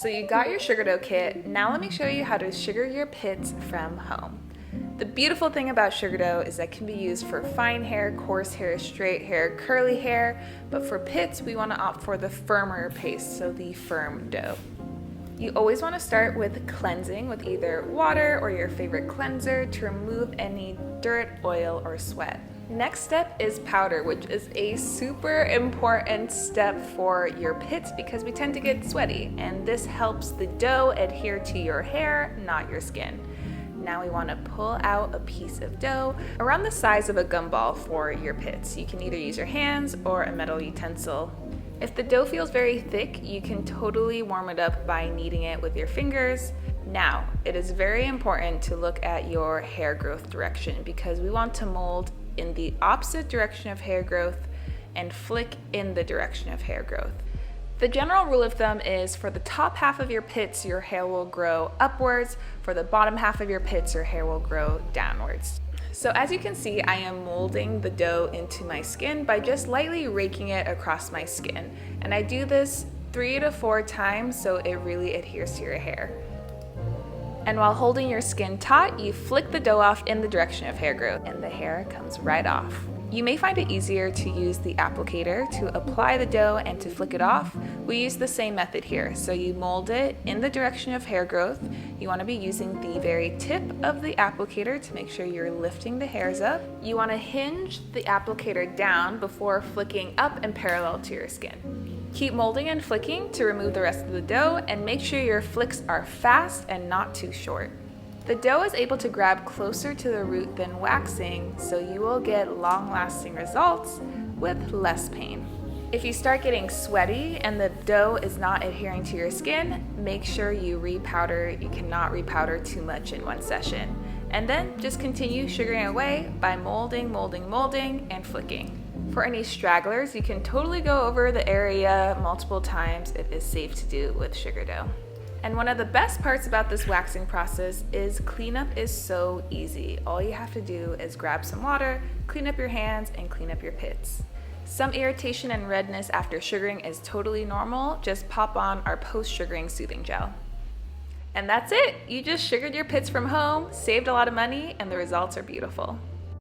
So you got your sugar dough kit. Now let me show you how to sugar your pits from home. The beautiful thing about sugar dough is that it can be used for fine hair, coarse hair, straight hair, curly hair, but for pits we want to opt for the firmer paste, so the firm dough. You always want to start with cleansing with either water or your favorite cleanser to remove any dirt, oil, or sweat. Next step is powder, which is a super important step for your pits because we tend to get sweaty, and this helps the dough adhere to your hair, not your skin. Now we want to pull out a piece of dough around the size of a gumball for your pits. You can either use your hands or a metal utensil. If the dough feels very thick, you can totally warm it up by kneading it with your fingers. Now, it is very important to look at your hair growth direction because we want to mold in the opposite direction of hair growth and flick in the direction of hair growth. The general rule of thumb is for the top half of your pits, your hair will grow upwards. For the bottom half of your pits, your hair will grow downwards. So as you can see, I am molding the dough into my skin by just lightly raking it across my skin. And I do this 3 to 4 times so it really adheres to your hair. And while holding your skin taut, you flick the dough off in the direction of hair growth and the hair comes right off. You may find it easier to use the applicator to apply the dough and to flick it off. We use the same method here. So you mold it in the direction of hair growth. You want to be using the very tip of the applicator to make sure you're lifting the hairs up. You want to hinge the applicator down before flicking up and parallel to your skin. Keep molding and flicking to remove the rest of the dough and make sure your flicks are fast and not too short. The dough is able to grab closer to the root than waxing, so you will get long-lasting results with less pain. If you start getting sweaty and the dough is not adhering to your skin, make sure you repowder. You cannot repowder too much in one session. And then just continue sugaring away by molding, and flicking. For any stragglers, you can totally go over the area multiple times. It is safe to do with sugar dough. And one of the best parts about this waxing process is cleanup is so easy. All you have to do is grab some water, clean up your hands, and clean up your pits. Some irritation and redness after sugaring is totally normal. Just pop on our post-sugaring soothing gel. And that's it. You just sugared your pits from home, saved a lot of money, and the results are beautiful.